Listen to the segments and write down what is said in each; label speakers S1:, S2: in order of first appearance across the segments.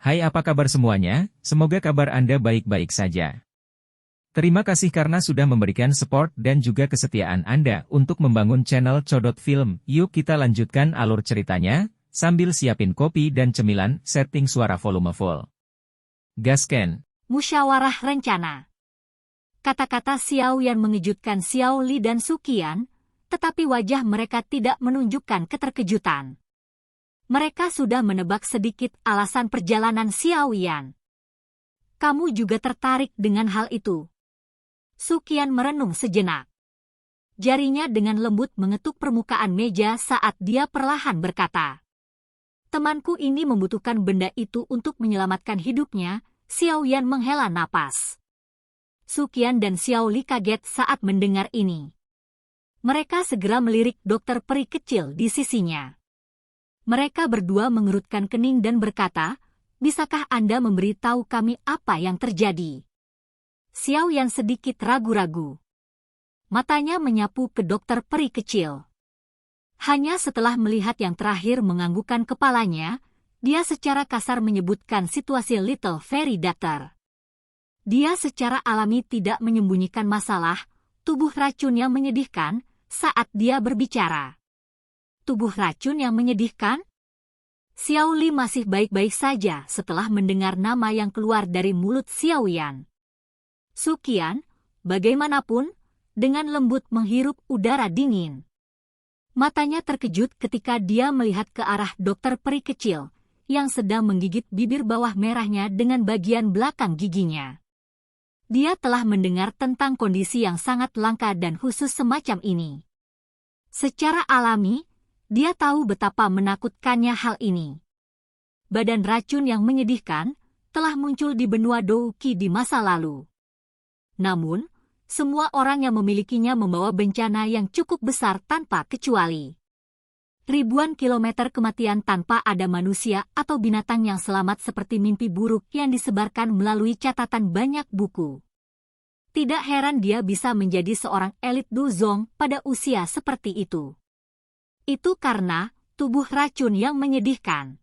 S1: Hai, apa kabar semuanya? Semoga kabar Anda baik-baik saja. Terima kasih karena sudah memberikan support dan juga kesetiaan Anda untuk membangun channel Codot Film. Yuk kita lanjutkan alur ceritanya, sambil siapin kopi dan cemilan, setting suara volume full. Gasken.
S2: Musyawarah rencana. Kata-kata Xiao Yan mengejutkan Xiao Li dan Suqian, tetapi wajah mereka tidak menunjukkan keterkejutan. Mereka sudah menebak sedikit alasan perjalanan Xiao Yan. Kamu juga tertarik dengan hal itu? Suqian merenung sejenak. Jarinya dengan lembut mengetuk permukaan meja saat dia perlahan berkata, "Temanku ini membutuhkan benda itu untuk menyelamatkan hidupnya." Xiao Yan menghela napas. Suqian dan Xiao Li kaget saat mendengar ini. Mereka segera melirik dokter peri kecil di sisinya. Mereka berdua mengerutkan kening dan berkata, "Bisakah Anda memberitahu kami apa yang terjadi?" Xiao Yan sedikit ragu-ragu. Matanya menyapu ke dokter peri kecil. Hanya setelah melihat yang terakhir menganggukkan kepalanya, dia secara kasar menyebutkan situasi Little Fairy Doctor. Dia secara alami tidak menyembunyikan masalah, tubuh racun yang menyedihkan, saat dia berbicara. Tubuh racun yang menyedihkan? Xiao Li masih baik-baik saja setelah mendengar nama yang keluar dari mulut Xiao Yan. Suqian, bagaimanapun, dengan lembut menghirup udara dingin. Matanya terkejut ketika dia melihat ke arah dokter peri kecil, yang sedang menggigit bibir bawah merahnya dengan bagian belakang giginya. Dia telah mendengar tentang kondisi yang sangat langka dan khusus semacam ini. Secara alami, dia tahu betapa menakutkannya hal ini. Badan racun yang menyedihkan telah muncul di benua Douqi di masa lalu. Namun, semua orang yang memilikinya membawa bencana yang cukup besar tanpa kecuali. Ribuan kilometer kematian tanpa ada manusia atau binatang yang selamat seperti mimpi buruk yang disebarkan melalui catatan banyak buku. Tidak heran dia bisa menjadi seorang elit Duzong pada usia seperti itu. Itu karena tubuh racun yang menyedihkan.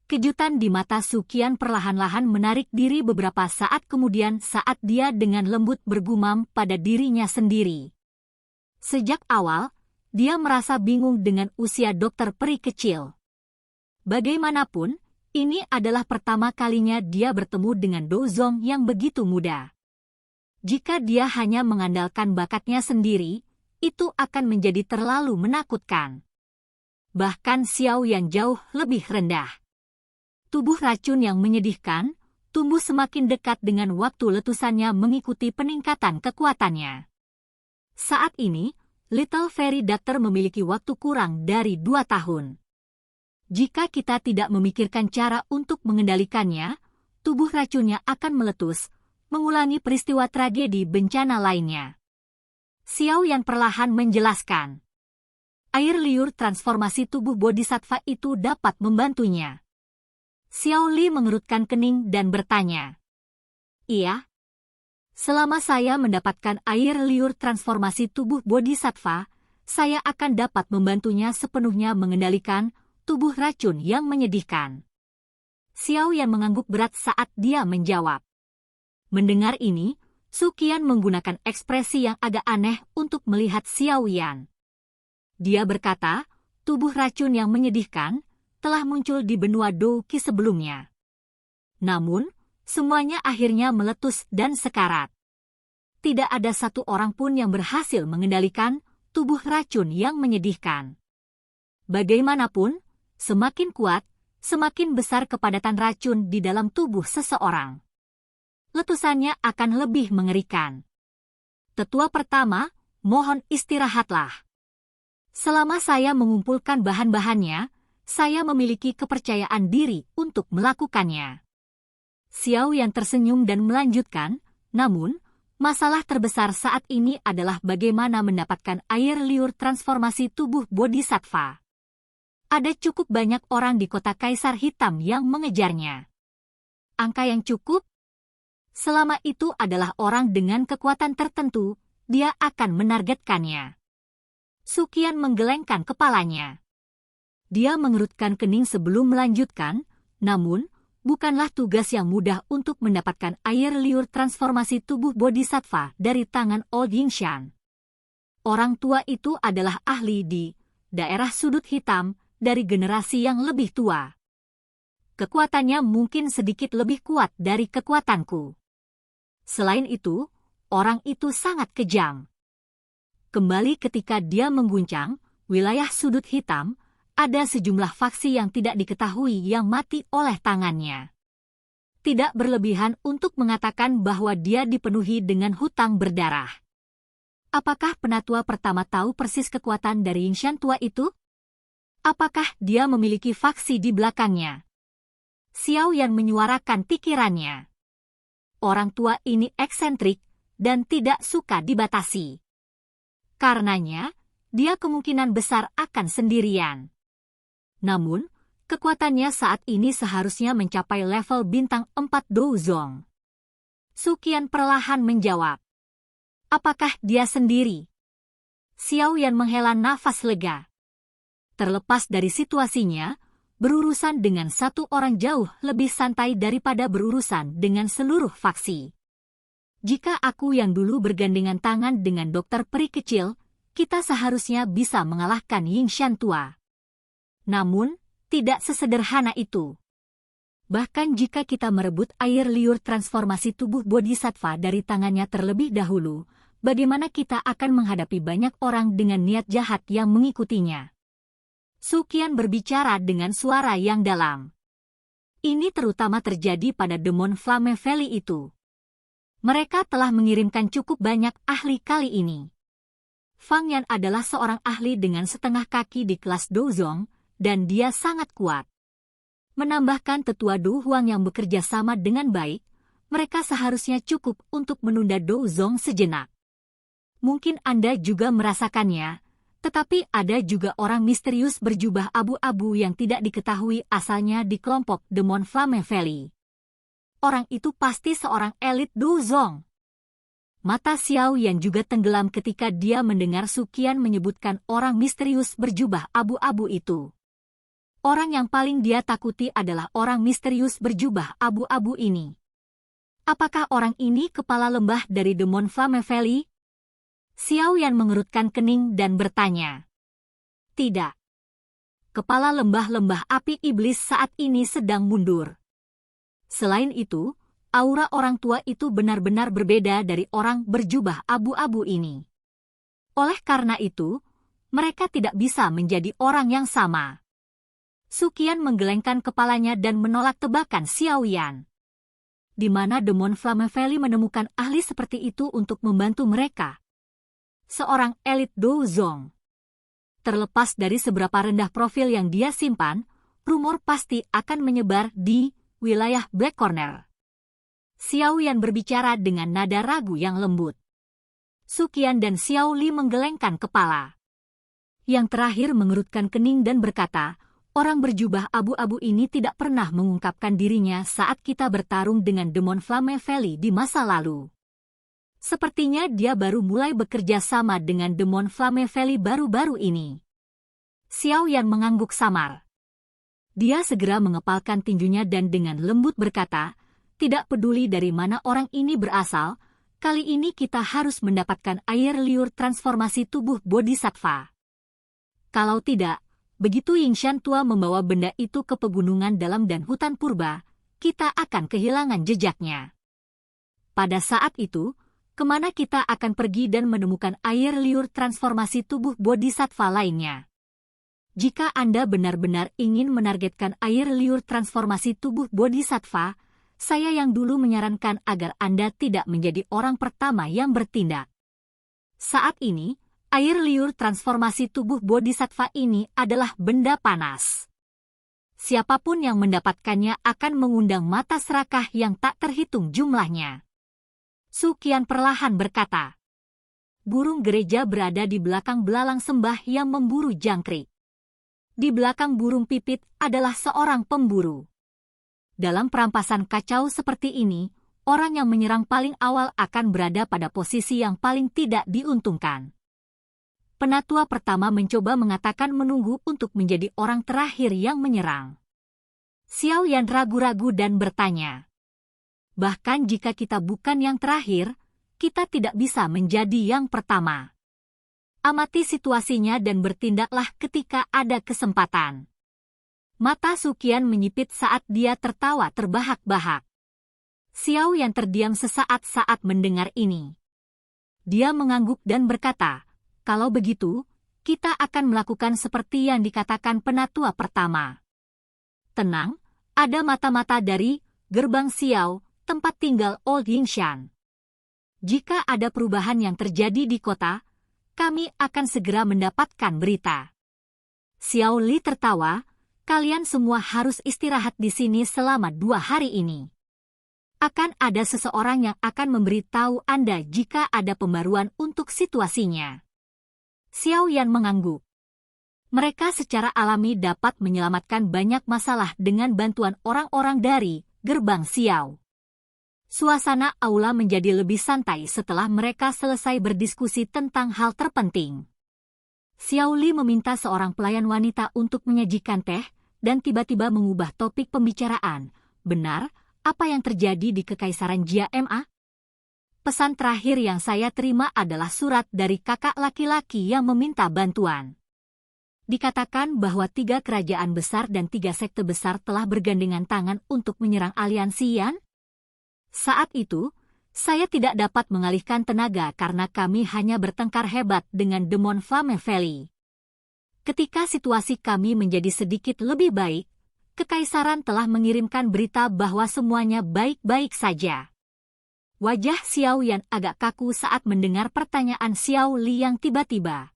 S2: Kejutan di mata Suqian perlahan-lahan menarik diri beberapa saat kemudian saat dia dengan lembut bergumam pada dirinya sendiri. Sejak awal, dia merasa bingung dengan usia dokter peri kecil. Bagaimanapun, ini adalah pertama kalinya dia bertemu dengan Dozong yang begitu muda. Jika dia hanya mengandalkan bakatnya sendiri, itu akan menjadi terlalu menakutkan. Bahkan Xiao yang jauh lebih rendah. Tubuh racun yang menyedihkan, tumbuh semakin dekat dengan waktu letusannya mengikuti peningkatan kekuatannya. Saat ini, Little Fairy Doctor memiliki waktu kurang dari 2 tahun. Jika kita tidak memikirkan cara untuk mengendalikannya, tubuh racunnya akan meletus, mengulangi peristiwa tragedi bencana lainnya. Xiao Yan perlahan menjelaskan. Air liur transformasi tubuh bodhisattva itu dapat membantunya. Xiao Li mengerutkan kening dan bertanya. Iya. Selama saya mendapatkan air liur transformasi tubuh bodhisattva, saya akan dapat membantunya sepenuhnya mengendalikan tubuh racun yang menyedihkan. Xiao Yan mengangguk berat saat dia menjawab. Mendengar ini, Suqian menggunakan ekspresi yang agak aneh untuk melihat Xiao Yan. Dia berkata, tubuh racun yang menyedihkan telah muncul di benua Douqi sebelumnya. Namun, semuanya akhirnya meletus dan sekarat. Tidak ada satu orang pun yang berhasil mengendalikan tubuh racun yang menyedihkan. Bagaimanapun, semakin kuat, semakin besar kepadatan racun di dalam tubuh seseorang. Letusannya akan lebih mengerikan. Tetua pertama, mohon istirahatlah. Selama saya mengumpulkan bahan-bahannya, saya memiliki kepercayaan diri untuk melakukannya. Xiao yang tersenyum dan melanjutkan, namun, masalah terbesar saat ini adalah bagaimana mendapatkan air liur transformasi tubuh bodhisattva. Ada cukup banyak orang di kota Kaisar Hitam yang mengejarnya. Angka yang cukup? Selama itu adalah orang dengan kekuatan tertentu, dia akan menargetkannya. Suqian menggelengkan kepalanya. Dia mengerutkan kening sebelum melanjutkan, namun, bukanlah tugas yang mudah untuk mendapatkan air liur transformasi tubuh bodhisattva dari tangan Old Yingshan. Orang tua itu adalah ahli di daerah sudut hitam dari generasi yang lebih tua. Kekuatannya mungkin sedikit lebih kuat dari kekuatanku. Selain itu, orang itu sangat kejam. Kembali ketika dia mengguncang wilayah sudut hitam, ada sejumlah faksi yang tidak diketahui yang mati oleh tangannya. Tidak berlebihan untuk mengatakan bahwa dia dipenuhi dengan hutang berdarah. Apakah penatua pertama tahu persis kekuatan dari Yingshan tua itu? Apakah dia memiliki faksi di belakangnya? Xiao Yan menyuarakan pikirannya. Orang tua ini eksentrik dan tidak suka dibatasi. Karenanya, dia kemungkinan besar akan sendirian. Namun, kekuatannya saat ini seharusnya mencapai level bintang 4 Douzong. Suqian perlahan menjawab. Apakah dia sendiri? Xiao Yan menghela nafas lega. Terlepas dari situasinya, berurusan dengan satu orang jauh lebih santai daripada berurusan dengan seluruh faksi. Jika aku yang dulu bergandengan tangan dengan dokter peri kecil, kita seharusnya bisa mengalahkan Yingshan tua. Namun, tidak sesederhana itu. Bahkan jika kita merebut air liur transformasi tubuh bodhisattva dari tangannya terlebih dahulu, bagaimana kita akan menghadapi banyak orang dengan niat jahat yang mengikutinya? Suqian berbicara dengan suara yang dalam. Ini terutama terjadi pada Demon Flame Valley itu. Mereka telah mengirimkan cukup banyak ahli kali ini. Fang Yan adalah seorang ahli dengan setengah kaki di kelas Douzong, dan dia sangat kuat. Menambahkan tetua Du Huang yang bekerja sama dengan baik, mereka seharusnya cukup untuk menunda Douzong sejenak. Mungkin Anda juga merasakannya, tetapi ada juga orang misterius berjubah abu-abu yang tidak diketahui asalnya di kelompok Demon Flame Valley. Orang itu pasti seorang elit Douzong. Mata Xiao Yan juga tenggelam ketika dia mendengar Suqian menyebutkan orang misterius berjubah abu-abu itu. Orang yang paling dia takuti adalah orang misterius berjubah abu-abu ini. Apakah orang ini kepala lembah dari Demon Flame Valley? Xiao Yan mengerutkan kening dan bertanya. Tidak. Kepala lembah-lembah api iblis saat ini sedang mundur. Selain itu, aura orang tua itu benar-benar berbeda dari orang berjubah abu-abu ini. Oleh karena itu, mereka tidak bisa menjadi orang yang sama. Suqian menggelengkan kepalanya dan menolak tebakan Xiao Yan. Di mana Demon Flame Valley menemukan ahli seperti itu untuk membantu mereka? Seorang elit Douzong. Terlepas dari seberapa rendah profil yang dia simpan, rumor pasti akan menyebar di wilayah Black Corner. Xiao Yan berbicara dengan nada ragu yang lembut. Suqian dan Xiao Li menggelengkan kepala. Yang terakhir mengerutkan kening dan berkata, orang berjubah abu-abu ini tidak pernah mengungkapkan dirinya saat kita bertarung dengan Demon Flame Valley di masa lalu. Sepertinya dia baru mulai bekerja sama dengan Demon Flame Valley baru-baru ini. Xiao Yan mengangguk samar. Dia segera mengepalkan tinjunya dan dengan lembut berkata, tidak peduli dari mana orang ini berasal, kali ini kita harus mendapatkan air liur transformasi tubuh bodhisattva. Kalau tidak, begitu Yingshan tua membawa benda itu ke pegunungan dalam dan hutan purba, kita akan kehilangan jejaknya. Pada saat itu, kemana kita akan pergi dan menemukan air liur transformasi tubuh bodhisattva lainnya? Jika Anda benar-benar ingin menargetkan air liur transformasi tubuh bodhisattva, saya yang dulu menyarankan agar Anda tidak menjadi orang pertama yang bertindak. Saat ini, air liur transformasi tubuh bodhisattva ini adalah benda panas. Siapapun yang mendapatkannya akan mengundang mata serakah yang tak terhitung jumlahnya. Suqian perlahan berkata. Burung gereja berada di belakang belalang sembah yang memburu jangkrik. Di belakang burung pipit adalah seorang pemburu. Dalam perampasan kacau seperti ini, orang yang menyerang paling awal akan berada pada posisi yang paling tidak diuntungkan. Penatua pertama mencoba mengatakan menunggu untuk menjadi orang terakhir yang menyerang. Xiao Yan ragu-ragu dan bertanya. Bahkan jika kita bukan yang terakhir, kita tidak bisa menjadi yang pertama. Amati situasinya dan bertindaklah ketika ada kesempatan. Mata Suqian menyipit saat dia tertawa terbahak-bahak. Xiao Yan terdiam sesaat saat mendengar ini. Dia mengangguk dan berkata, kalau begitu, kita akan melakukan seperti yang dikatakan penatua pertama. Tenang, ada mata-mata dari gerbang Xiao, tempat tinggal Old Yingshan. Jika ada perubahan yang terjadi di kota, kami akan segera mendapatkan berita. Xiao Li tertawa, kalian semua harus istirahat di sini selama 2 hari ini. Akan ada seseorang yang akan memberitahu Anda jika ada pembaruan untuk situasinya. Xiao Yan mengangguk. Mereka secara alami dapat menyelamatkan banyak masalah dengan bantuan orang-orang dari gerbang Xiao. Suasana aula menjadi lebih santai setelah mereka selesai berdiskusi tentang hal terpenting. Xiao Li meminta seorang pelayan wanita untuk menyajikan teh, dan tiba-tiba mengubah topik pembicaraan. Benar, apa yang terjadi di Kekaisaran Jia Ma? Pesan terakhir yang saya terima adalah surat dari kakak laki-laki yang meminta bantuan. Dikatakan bahwa 3 kerajaan besar dan 3 sekte besar telah bergandengan tangan untuk menyerang aliansi Yan. Saat itu, saya tidak dapat mengalihkan tenaga karena kami hanya bertengkar hebat dengan Demon Flame Valley. Ketika situasi kami menjadi sedikit lebih baik, Kekaisaran telah mengirimkan berita bahwa semuanya baik-baik saja. Wajah Xiao Yan agak kaku saat mendengar pertanyaan Xiao Li yang tiba-tiba.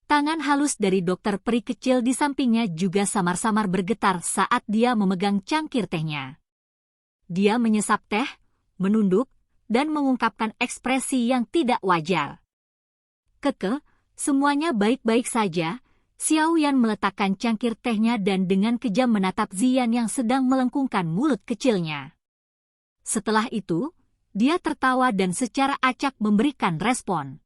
S2: Tangan halus dari dokter peri kecil di sampingnya juga samar-samar bergetar saat dia memegang cangkir tehnya. Dia menyesap teh, menunduk, dan mengungkapkan ekspresi yang tidak wajar. Keke, semuanya baik-baik saja. Xiao Yan meletakkan cangkir tehnya dan dengan kejam menatap Ziyan yang sedang melengkungkan mulut kecilnya. Setelah itu, dia tertawa dan secara acak memberikan respon.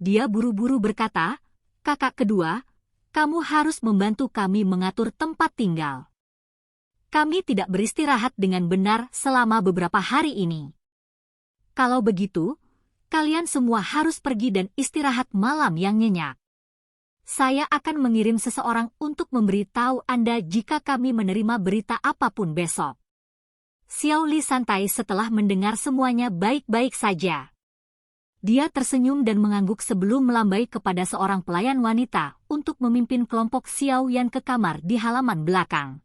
S2: Dia buru-buru berkata, kakak kedua, kamu harus membantu kami mengatur tempat tinggal. Kami tidak beristirahat dengan benar selama beberapa hari ini. Kalau begitu, kalian semua harus pergi dan istirahat malam yang nyenyak. Saya akan mengirim seseorang untuk memberitahu Anda jika kami menerima berita apapun besok. Xiao Li santai setelah mendengar semuanya baik-baik saja. Dia tersenyum dan mengangguk sebelum melambai kepada seorang pelayan wanita untuk memimpin kelompok Xiao Yan ke kamar di halaman belakang.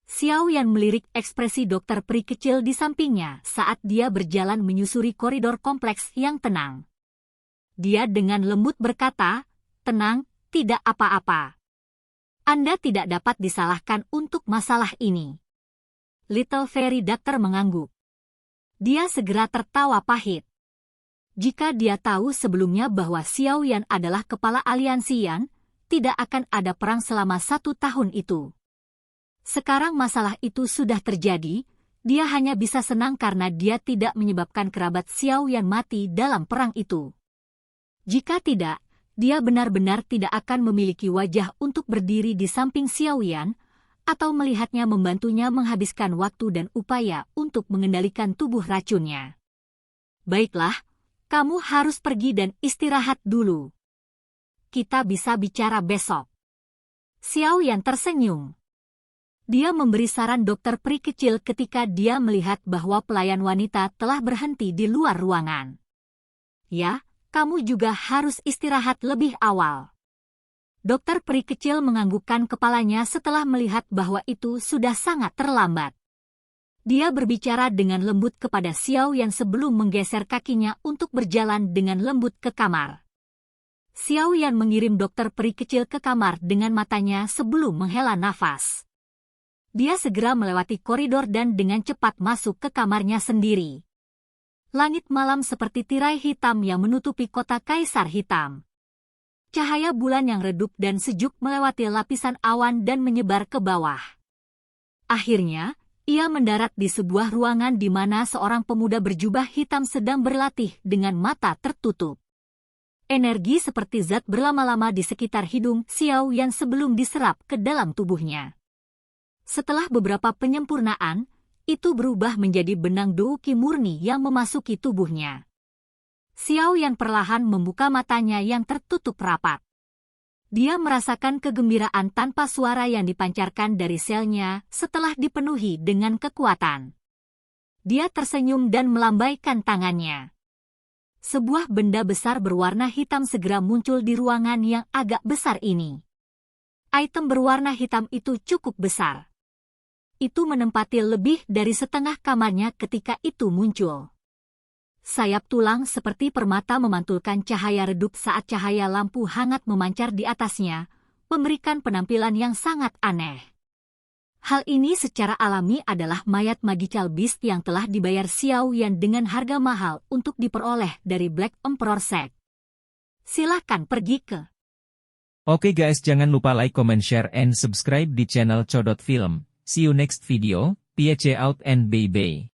S2: Xiao Yan melirik ekspresi dokter peri kecil di sampingnya saat dia berjalan menyusuri koridor kompleks yang tenang. Dia dengan lembut berkata, tenang, tidak apa-apa. Anda tidak dapat disalahkan untuk masalah ini. Little Fairy Doctor mengangguk. Dia segera tertawa pahit. Jika dia tahu sebelumnya bahwa Xiao Yan adalah kepala aliansi Yan, tidak akan ada perang selama 1 tahun itu. Sekarang masalah itu sudah terjadi, dia hanya bisa senang karena dia tidak menyebabkan kerabat Xiao Yan mati dalam perang itu. Jika tidak, dia benar-benar tidak akan memiliki wajah untuk berdiri di samping Xiao Yan, atau melihatnya membantunya menghabiskan waktu dan upaya untuk mengendalikan tubuh racunnya. Baiklah, kamu harus pergi dan istirahat dulu. Kita bisa bicara besok. Xiao Yan tersenyum. Dia memberi saran dokter peri kecil ketika dia melihat bahwa pelayan wanita telah berhenti di luar ruangan. Ya, kamu juga harus istirahat lebih awal. Dokter peri kecil menganggukkan kepalanya setelah melihat bahwa itu sudah sangat terlambat. Dia berbicara dengan lembut kepada Xiao Yan sebelum menggeser kakinya untuk berjalan dengan lembut ke kamar. Xiao Yan mengirim dokter peri kecil ke kamar dengan matanya sebelum menghela nafas. Dia segera melewati koridor dan dengan cepat masuk ke kamarnya sendiri. Langit malam seperti tirai hitam yang menutupi kota Kaisar Hitam. Cahaya bulan yang redup dan sejuk melewati lapisan awan dan menyebar ke bawah. Akhirnya, ia mendarat di sebuah ruangan di mana seorang pemuda berjubah hitam sedang berlatih dengan mata tertutup. Energi seperti zat berlama-lama di sekitar hidung Xiao Yan sebelum diserap ke dalam tubuhnya. Setelah beberapa penyempurnaan, itu berubah menjadi benang douki murni yang memasuki tubuhnya. Xiao Yan perlahan membuka matanya yang tertutup rapat. Dia merasakan kegembiraan tanpa suara yang dipancarkan dari selnya setelah dipenuhi dengan kekuatan. Dia tersenyum dan melambaikan tangannya. Sebuah benda besar berwarna hitam segera muncul di ruangan yang agak besar ini. Item berwarna hitam itu cukup besar. Itu menempati lebih dari setengah kamarnya ketika itu muncul. Sayap tulang seperti permata memantulkan cahaya redup saat cahaya lampu hangat memancar di atasnya, memberikan penampilan yang sangat aneh. Hal ini secara alami adalah mayat Magical Beast yang telah dibayar Xiao Yan dengan harga mahal untuk diperoleh dari Black Emperor Sect. Silakan pergi ke.
S1: Oke guys, jangan lupa like, comment, share, and subscribe di channel Codot Film. See you next video, peace out and bye-bye.